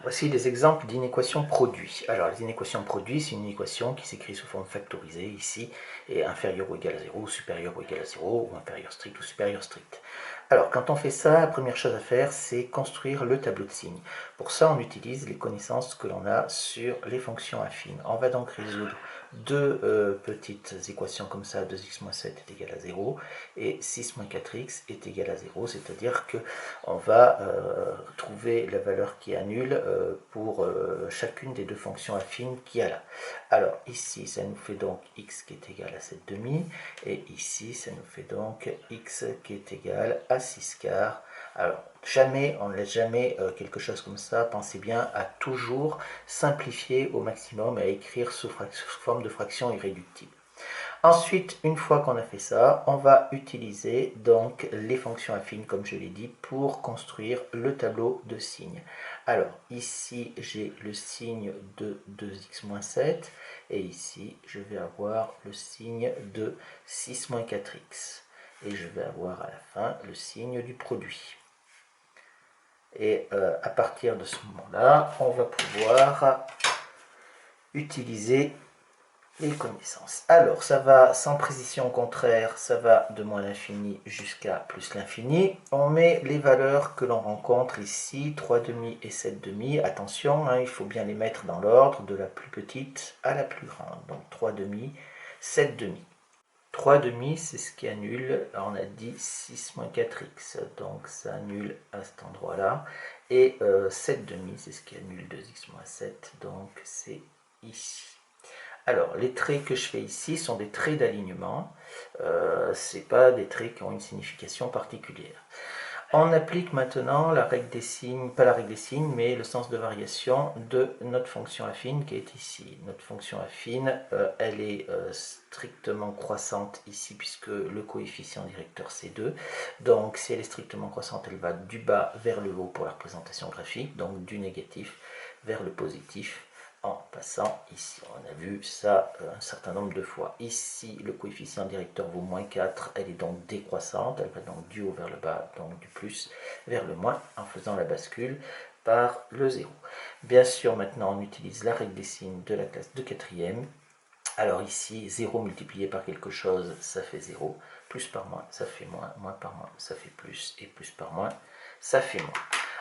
Voici des exemples d'inéquations produits. Alors, les inéquations produits, c'est une équation qui s'écrit sous forme factorisée ici, et inférieur ou égal à 0, supérieur ou égal à 0, ou inférieur strict ou supérieur strict. Alors, quand on fait ça, la première chose à faire, c'est construire le tableau de signes. Pour ça, on utilise les connaissances que l'on a sur les fonctions affines. On va donc résoudre deux petites équations comme ça, 2x moins 7 est égal à 0, et 6 moins 4x est égal à 0, c'est-à-dire qu'on va trouver la valeur qui annule pour chacune des deux fonctions affines qu'il y a là. Alors ici, ça nous fait donc x qui est égal à 7 demi, et ici, ça nous fait donc x qui est égal à 6 quarts. Alors, jamais, on ne laisse jamais quelque chose comme ça. Pensez bien à toujours simplifier au maximum, à écrire sous forme de fraction irréductible. Ensuite, une fois qu'on a fait ça, on va utiliser donc les fonctions affines, comme je l'ai dit, pour construire le tableau de signes. Alors, ici, j'ai le signe de 2x-7, et ici, je vais avoir le signe de 6-4x. Et je vais avoir à la fin le signe du produit. Et à partir de ce moment-là, on va pouvoir utiliser les connaissances. Alors, ça va sans précision contraire, ça va de moins l'infini jusqu'à plus l'infini. On met les valeurs que l'on rencontre ici, 3 demi et 7 demi. Attention, il faut bien les mettre dans l'ordre de la plus petite à la plus grande. Donc 3 demi, 7 demi. 3 demi, c'est ce qui annule, on a dit 6 moins 4x, donc ça annule à cet endroit-là. Et 7 demi, c'est ce qui annule 2x moins 7, donc c'est ici. Alors, les traits que je fais ici sont des traits d'alignement, ce n'est pas des traits qui ont une signification particulière. On applique maintenant la règle des signes, pas la règle des signes, mais le sens de variation de notre fonction affine qui est ici. Notre fonction affine, elle est strictement croissante ici, puisque le coefficient directeur c'est 2. Donc, si elle est strictement croissante, elle va du bas vers le haut pour la représentation graphique, donc du négatif vers le positif, en passant ici. On a vu ça un certain nombre de fois. Ici, le coefficient directeur vaut moins 4, elle est donc décroissante, elle va donc du haut vers le bas, donc du plus vers le moins, en faisant la bascule par le 0. Bien sûr, maintenant, on utilise la règle des signes de la classe de quatrième. Alors ici, 0 multiplié par quelque chose, ça fait 0. Plus par moins, ça fait moins. Moins par moins, ça fait plus. Et plus par moins, ça fait moins.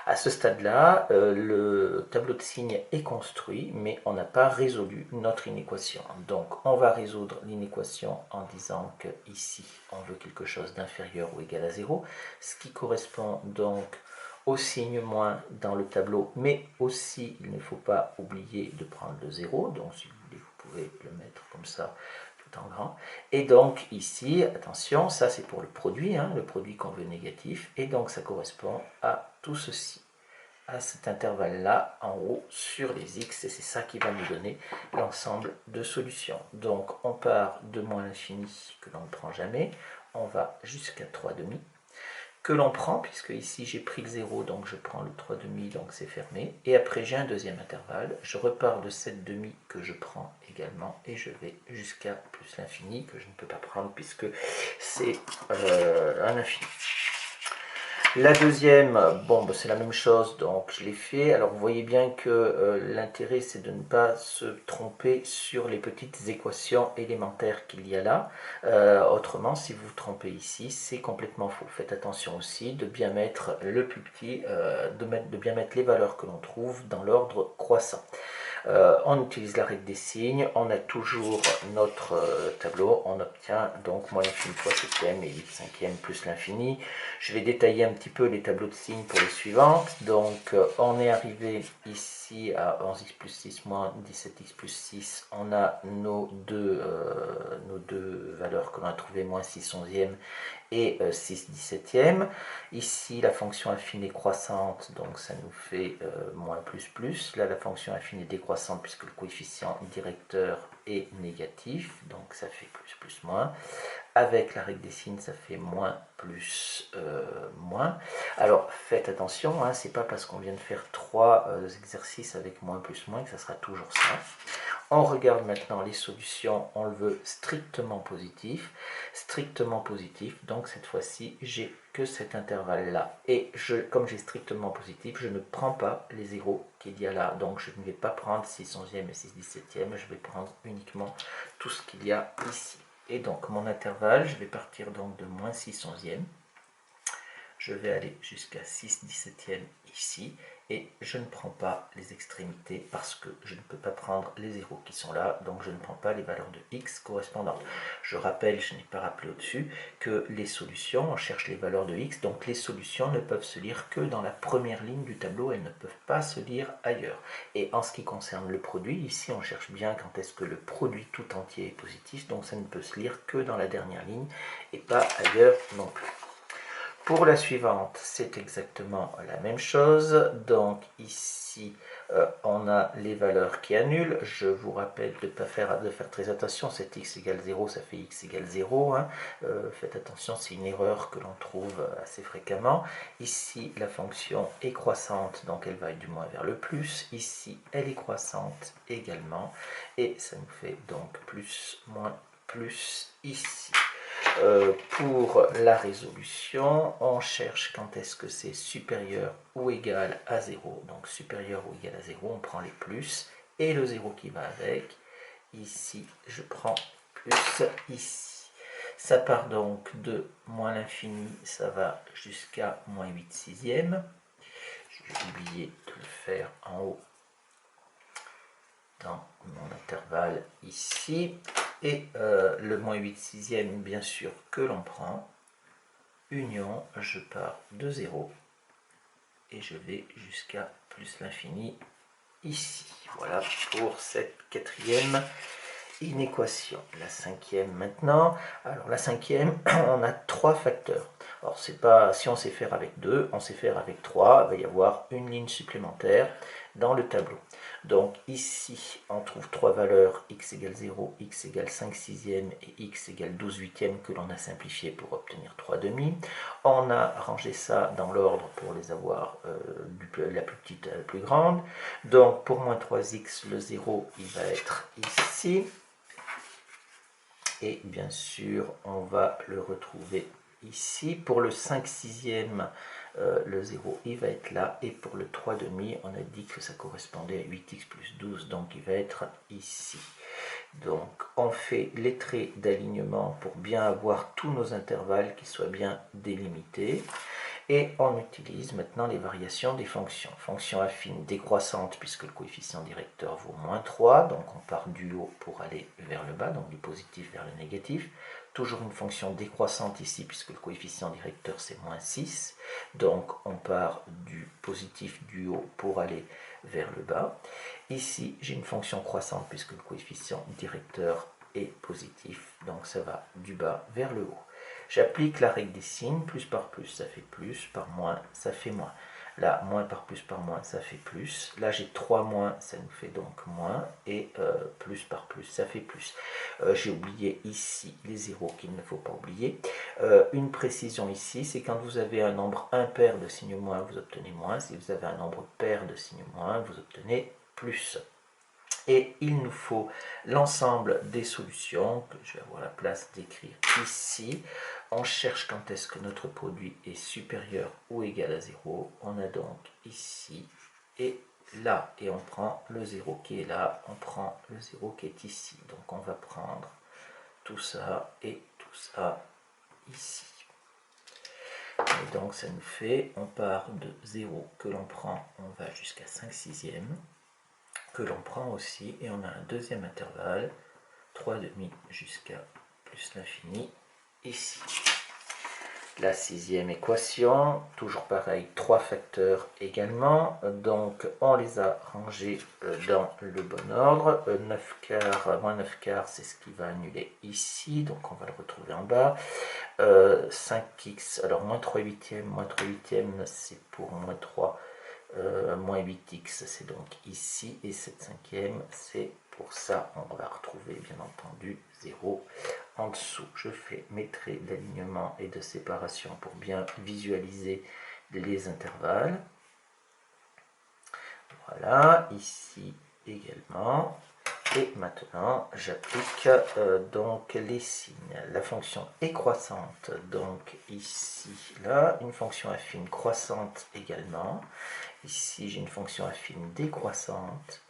À ce stade-là, le tableau de signes est construit, mais on n'a pas résolu notre inéquation. Donc, on va résoudre l'inéquation en disant que ici, on veut quelque chose d'inférieur ou égal à 0, ce qui correspond donc au signe moins dans le tableau, mais aussi, il ne faut pas oublier de prendre le 0. Donc, si vous voulez, vous pouvez le mettre comme ça, tout en grand. Et donc, ici, attention, ça c'est pour le produit qu'on veut négatif, et donc ça correspond à tout ceci, à cet intervalle-là, en haut, sur les x, et c'est ça qui va nous donner l'ensemble de solutions. Donc, on part de moins l'infini, que l'on ne prend jamais, on va jusqu'à 3 demi, que l'on prend, puisque ici j'ai pris le 0, donc je prends le 3 demi, donc c'est fermé, et après j'ai un deuxième intervalle, je repars de 7 demi que je prends également, et je vais jusqu'à plus l'infini, que je ne peux pas prendre puisque c'est un infini. La deuxième, bon, c'est la même chose, donc je l'ai fait. Alors vous voyez bien que l'intérêt c'est de ne pas se tromper sur les petites équations élémentaires qu'il y a là. Autrement, si vous vous trompez ici, c'est complètement faux. Faites attention aussi de bien mettre le plus petit, de bien mettre les valeurs que l'on trouve dans l'ordre croissant. On utilise la règle des signes, on a toujours notre tableau, on obtient donc moins l'infini fois 7e et 8 cinquième plus l'infini. Je vais détailler un petit peu les tableaux de signes pour les suivantes. Donc on est arrivé ici à 11x plus 6 moins 17x plus 6, on a nos deux valeurs que l'on a trouvées, moins 6 onzième et 6 17e. Ici, la fonction affine est croissante, donc ça nous fait moins plus plus. Là, la fonction affine est décroissante puisque le coefficient directeur est négatif, donc ça fait plus plus moins. avec la règle des signes, ça fait moins, plus, moins. Alors, faites attention, hein, c'est pas parce qu'on vient de faire 3 exercices avec moins, plus, moins que ça sera toujours ça. On regarde maintenant les solutions, on le veut strictement positif, donc cette fois-ci, j'ai que cet intervalle-là. Et comme j'ai strictement positif, je ne prends pas les zéros qu'il y a là, donc je ne vais pas prendre 6 onzièmes et 6 17e, je vais prendre uniquement tout ce qu'il y a ici. Et donc mon intervalle, je vais partir donc de moins 6 onzièmes, je vais aller jusqu'à 6 17e ici, et je ne prends pas les extrémités parce que je ne peux pas prendre les zéros qui sont là, donc je ne prends pas les valeurs de x correspondantes. Je rappelle, je n'ai pas rappelé au-dessus, que les solutions, on cherche les valeurs de x, donc les solutions ne peuvent se lire que dans la première ligne du tableau, elles ne peuvent pas se lire ailleurs. Et en ce qui concerne le produit, ici on cherche bien quand est-ce que le produit tout entier est positif, donc ça ne peut se lire que dans la dernière ligne et pas ailleurs non plus. Pour la suivante, c'est exactement la même chose. Donc ici, on a les valeurs qui annulent. Je vous rappelle de faire très attention. Cet x égale 0, ça fait x égale 0. Hein. Faites attention, c'est une erreur que l'on trouve assez fréquemment. Ici, la fonction est croissante, donc elle va du moins vers le plus. Ici, elle est croissante également. Et ça nous fait donc plus, moins, plus ici. Pour la résolution, on cherche quand est-ce que c'est supérieur ou égal à 0. Donc supérieur ou égal à 0, on prend les plus et le 0 qui va avec. Ici, je prends plus ici. Ça part donc de moins l'infini, ça va jusqu'à moins 8 sixièmes. J'ai oublié de le faire en haut dans mon intervalle ici. Et le moins 8 sixième, bien sûr, que l'on prend. Union, je pars de 0 et je vais jusqu'à plus l'infini ici. Voilà pour cette quatrième inéquation. La cinquième maintenant. Alors la cinquième, on a 3 facteurs. Alors c'est pas, si on sait faire avec 2, on sait faire avec 3, il va y avoir une ligne supplémentaire dans le tableau. Donc ici, on trouve 3 valeurs, x égale 0, x égale 5 sixièmes et x égale 12 huitièmes que l'on a simplifié pour obtenir 3 demi. On a rangé ça dans l'ordre pour les avoir la plus petite à la plus grande. Donc pour moins 3x, le 0, il va être ici. Et bien sûr, on va le retrouver ici. Pour le 5 sixième, le 0, il va être là. Et pour le 3 demi, on a dit que ça correspondait à 8x plus 12, donc il va être ici. Donc, on fait les traits d'alignement pour bien avoir tous nos intervalles qui soient bien délimités. Et on utilise maintenant les variations des fonctions. Fonction affine décroissante puisque le coefficient directeur vaut moins 3, donc on part du haut pour aller vers le bas, donc du positif vers le négatif. Toujours une fonction décroissante ici puisque le coefficient directeur c'est moins 6, donc on part du positif du haut pour aller vers le bas. Ici j'ai une fonction croissante puisque le coefficient directeur est positif, donc ça va du bas vers le haut. J'applique la règle des signes, plus par plus ça fait plus, par moins ça fait moins. Là, moins par moins ça fait plus. Là, j'ai 3 moins, ça nous fait donc moins. Et plus par plus, ça fait plus. J'ai oublié ici les zéros qu'il ne faut pas oublier. Une précision ici, c'est quand vous avez un nombre impair de signe moins, vous obtenez moins. Si vous avez un nombre pair de signe moins, vous obtenez plus. Et il nous faut l'ensemble des solutions, que je vais avoir la place d'écrire ici. On cherche quand est-ce que notre produit est supérieur ou égal à 0. On a donc ici et là. Et on prend le 0 qui est là, on prend le 0 qui est ici. Donc on va prendre tout ça et tout ça ici. Et donc ça nous fait, on part de 0 que l'on prend, on va jusqu'à 5 sixièmes. Que l'on prend aussi, et on a un deuxième intervalle, 3 demi jusqu'à plus l'infini, ici. La sixième équation, toujours pareil, 3 facteurs également, donc on les a rangés dans le bon ordre, 9 quarts, moins 9 quarts, c'est ce qui va annuler ici, donc on va le retrouver en bas, 5x, alors moins 3 huitièmes, c'est pour moins 3 moins 8x, c'est donc ici, et 7 cinquièmes, c'est pour ça, on va retrouver bien entendu 0 en dessous. Je fais mes traits d'alignement et de séparation pour bien visualiser les intervalles. Voilà, ici également. Et maintenant, j'applique donc les signes. La fonction est croissante, donc ici, là, une fonction affine croissante également. Ici, j'ai une fonction affine décroissante,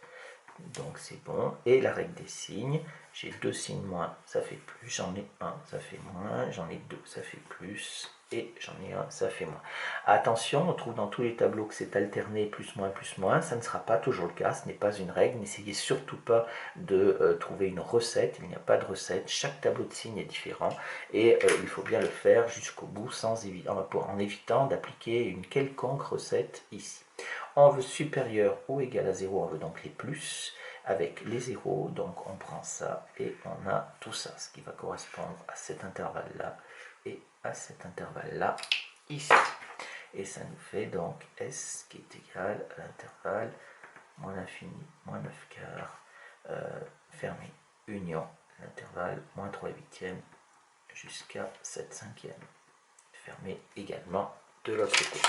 donc c'est bon. Et la règle des signes, j'ai deux signes moins, ça fait plus. J'en ai un, ça fait moins. J'en ai deux, ça fait plus. Et j'en ai un, ça fait moins. Attention, on trouve dans tous les tableaux que c'est alterné plus, moins. Ça ne sera pas toujours le cas, ce n'est pas une règle. N'essayez surtout pas de trouver une recette. Il n'y a pas de recette. Chaque tableau de signes est différent. Et il faut bien le faire jusqu'au bout en évitant d'appliquer une quelconque recette ici. On veut supérieur ou égal à 0, on veut donc les plus avec les zéros, donc on prend ça et on a tout ça, ce qui va correspondre à cet intervalle-là et à cet intervalle-là ici. Et ça nous fait donc S qui est égal à l'intervalle moins l'infini, moins 9 quarts, fermé, union, l'intervalle moins 3 huitièmes jusqu'à 7 cinquièmes, fermé également de l'autre côté.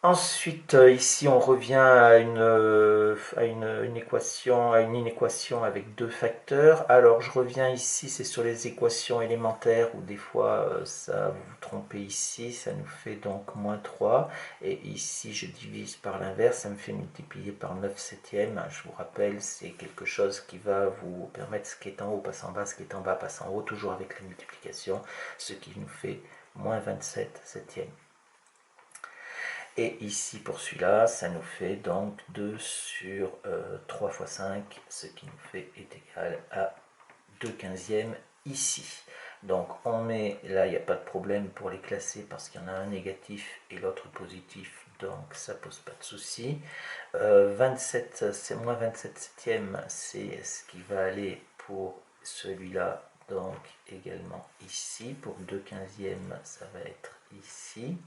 Ensuite, ici, on revient à une inéquation avec deux facteurs. Alors, je reviens ici, c'est sur les équations élémentaires où des fois, ça vous vous trompez ici, ça nous fait donc moins 3. Et ici, je divise par l'inverse, ça me fait multiplier par 9 septièmes. Je vous rappelle, c'est quelque chose qui va vous permettre ce qui est en haut passe en bas, ce qui est en bas passe en haut, toujours avec la multiplication, ce qui nous fait moins 27 septièmes. Et ici, pour celui-là, ça nous fait donc 2 sur 3 fois 5, ce qui nous fait est égal à 2 quinzièmes ici. Donc on met, là il n'y a pas de problème pour les classer parce qu'il y en a un négatif et l'autre positif, donc ça pose pas de souci. 27, c'est moins 27 septièmes, c'est ce qui va aller pour celui-là, donc également ici. Pour 2 quinzièmes, ça va être ici.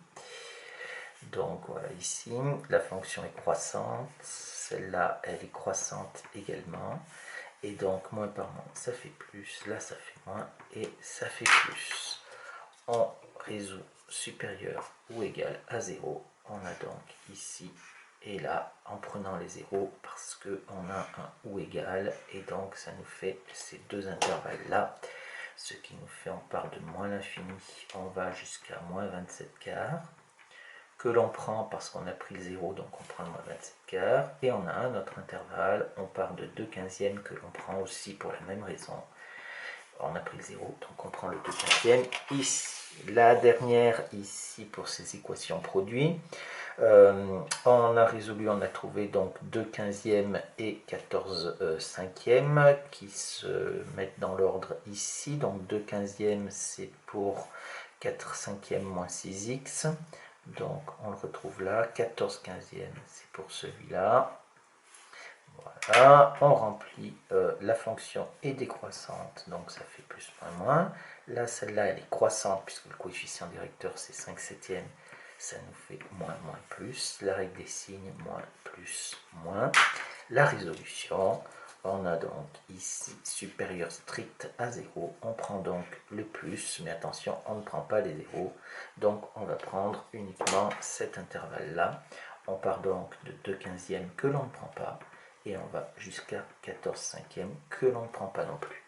Donc voilà, ici, la fonction est croissante, celle-là, elle est croissante également. Et donc, moins par moins, ça fait plus, là, ça fait moins, et ça fait plus. On résout supérieur ou égal à 0. On a donc ici et là, en prenant les zéros, parce qu'on a un ou égal, et donc ça nous fait ces deux intervalles-là. Ce qui nous fait, on part de moins l'infini, on va jusqu'à moins 27 quarts. Que l'on prend parce qu'on a pris le 0, donc on prend le moins 27 quarts, et on a un autre intervalle, on part de 2 quinzièmes que l'on prend aussi pour la même raison. On a pris le 0, donc on prend le 2 quinzièmes ici. La dernière ici pour ces équations produits, on a résolu, on a trouvé donc 2 quinzièmes et 14 cinquièmes qui se mettent dans l'ordre ici. Donc 2 quinzièmes c'est pour 4 cinquièmes moins 6x. Donc on le retrouve là, 14 quinzièmes, c'est pour celui-là. Voilà, on remplit, la fonction est décroissante, donc ça fait plus moins moins. Là, celle-là, elle est croissante, puisque le coefficient directeur, c'est 5 septièmes, ça nous fait moins, moins, plus. La règle des signes, moins, plus, moins. La résolution, on a donc ici supérieur strict à 0, on prend donc le plus, mais attention, on ne prend pas les zéros, donc on va prendre uniquement cet intervalle-là. On part donc de 2 quinzièmes que l'on ne prend pas, et on va jusqu'à 14 cinquièmes que l'on ne prend pas non plus.